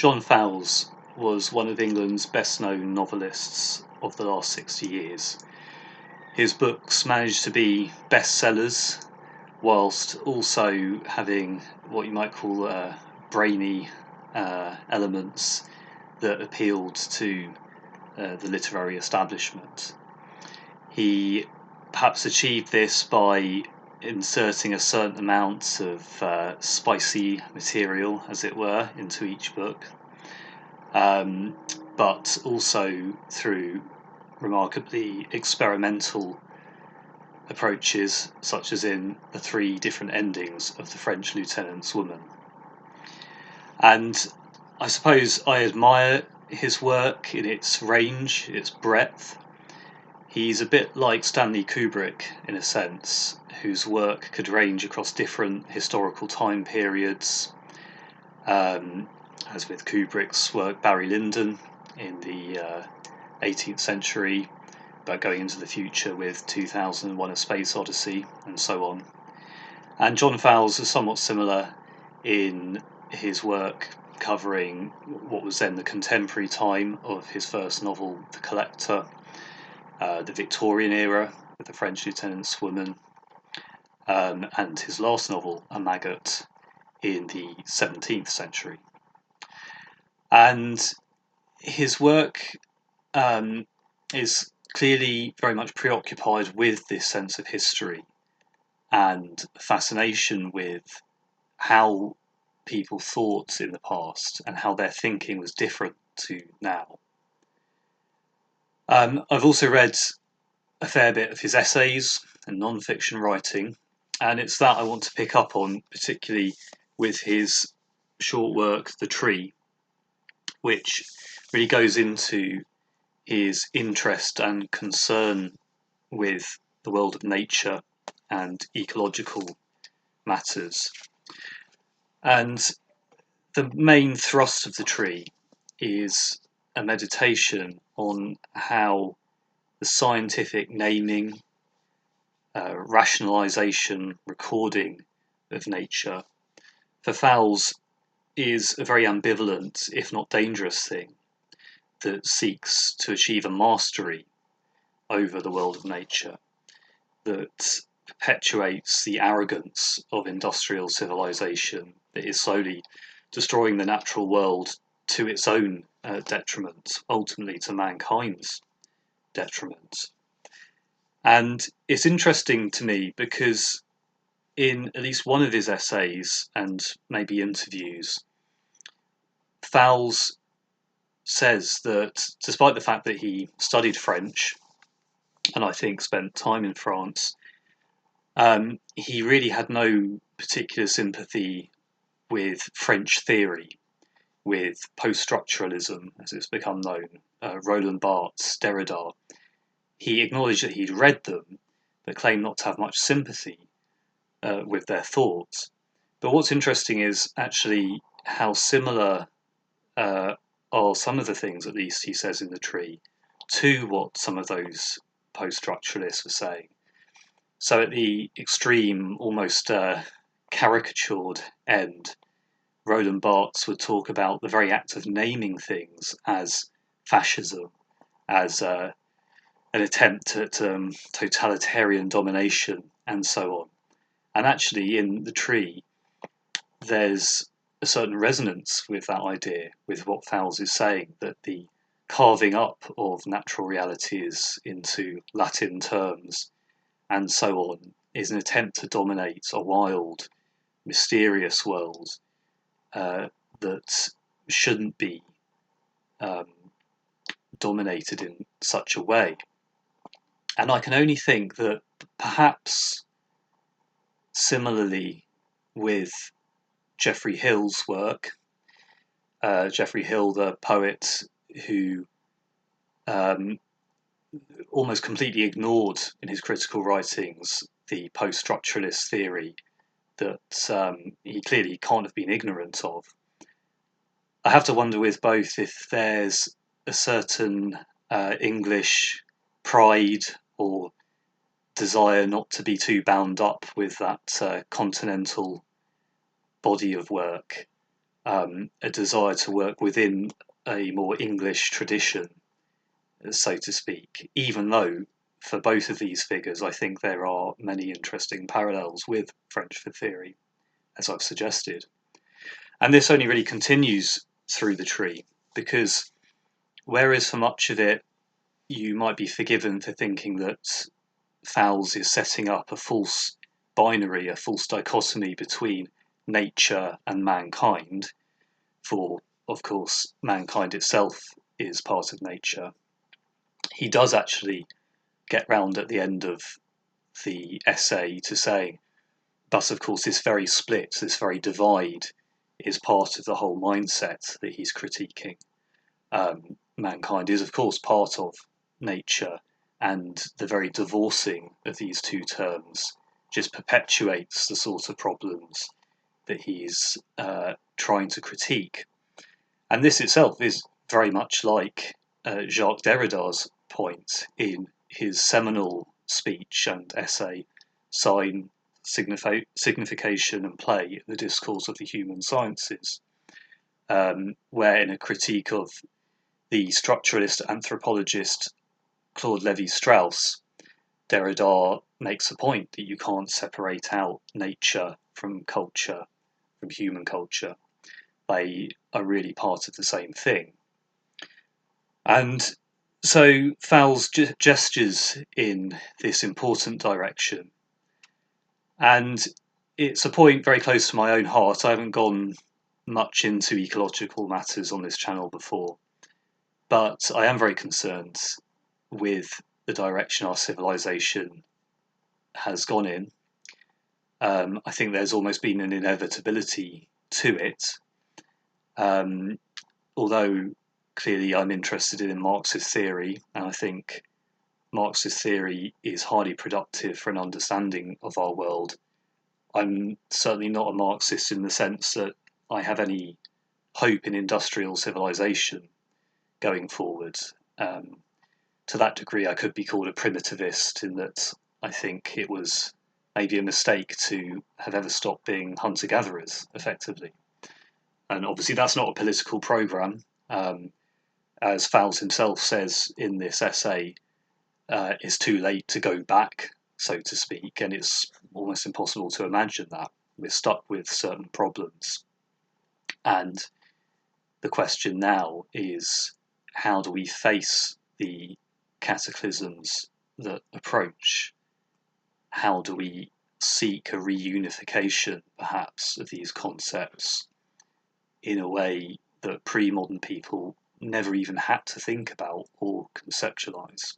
John Fowles was one of England's best-known novelists of the last 60 years. His books managed to be bestsellers whilst also having what you might call brainy elements that appealed to the literary establishment. He perhaps achieved this by inserting a certain amount of spicy material, as it were, into each book, but also through remarkably experimental approaches, such as in the 3 different endings of The French Lieutenant's Woman. And I suppose I admire his work in its range, its breadth. He's a bit like Stanley Kubrick, in a sense, whose work could range across different historical time periods, as with Kubrick's work Barry Lyndon in the 18th century, but going into the future with 2001: A Space Odyssey, and so on. And John Fowles is somewhat similar in his work covering what was then the contemporary time of his first novel, The Collector, the Victorian era with The French Lieutenant's Woman, and his last novel, A Maggot, in the 17th century. And his work is clearly very much preoccupied with this sense of history and fascination with how people thought in the past and how their thinking was different to now. I've also read a fair bit of his essays and non-fiction writing, and it's that I want to pick up on, particularly with his short work, The Tree, which really goes into his interest and concern with the world of nature and ecological matters. And the main thrust of The Tree is a meditation on how the scientific naming, rationalization, recording of nature for Fowles is a very ambivalent, if not dangerous thing, that seeks to achieve a mastery over the world of nature, that perpetuates the arrogance of industrial civilization that is slowly destroying the natural world to its own detriment, ultimately to mankind's detriment. And it's interesting to me because in at least one of his essays and maybe interviews, Fowles says that despite the fact that he studied French and I think spent time in France, he really had no particular sympathy with French theory, with post-structuralism, as it's become known, Roland Barthes, Derrida. He acknowledged that he'd read them, but claimed not to have much sympathy with their thoughts. But what's interesting is actually how similar are some of the things, at least he says in The Tree, to what some of those post-structuralists were saying. So at the extreme, almost caricatured end, Roland Barthes would talk about the very act of naming things as fascism, as an attempt at totalitarian domination, and so on. And actually, in The Tree, there's a certain resonance with that idea, with what Fowles is saying, that the carving up of natural realities into Latin terms and so on is an attempt to dominate a wild, mysterious world that shouldn't be dominated in such a way. And I can only think that perhaps similarly with Geoffrey Hill's work, Geoffrey Hill, the poet who almost completely ignored in his critical writings the post-structuralist theory that he clearly can't have been ignorant of. I have to wonder with both if there's a certain English pride or desire not to be too bound up with that continental body of work, a desire to work within a more English tradition, so to speak, even though for both of these figures I think there are many interesting parallels with French for theory, as I've suggested. And this only really continues through the tree, because whereas for much of it you might be forgiven for thinking that Fowles is setting up a false binary, a false dichotomy between nature and mankind, for, of course, mankind itself is part of nature. He does actually get round at the end of the essay to saying, but of course, this very split, this very divide, is part of the whole mindset that he's critiquing. Mankind is, of course, part of nature, and the very divorcing of these two terms just perpetuates the sort of problems that he's trying to critique. And this itself is very much like Jacques Derrida's point in his seminal speech and essay, Sign, Signification and Play, the Discourse of the Human Sciences, where in a critique of the structuralist anthropologist Claude Lévi-Strauss, Derrida makes a point that you can't separate out nature from culture, from human culture. They are really part of the same thing. And so Fowles gestures in this important direction. And it's a point very close to my own heart. I haven't gone much into ecological matters on this channel before, but I am very concerned with the direction our civilization has gone in. I think there's almost been an inevitability to it. Although clearly I'm interested in Marxist theory, and I think Marxist theory is highly productive for an understanding of our world. I'm certainly not a Marxist in the sense that I have any hope in industrial civilization going forward. To that degree, I could be called a primitivist in that I think it was maybe a mistake to have ever stopped being hunter-gatherers, effectively. And obviously that's not a political programme. As Fowles himself says in this essay, it's too late to go back, so to speak, and it's almost impossible to imagine that. We're stuck with certain problems. And the question now is, how do we face the cataclysms that approach? How do we seek a reunification, perhaps, of these concepts in a way that pre-modern people never even had to think about or conceptualize?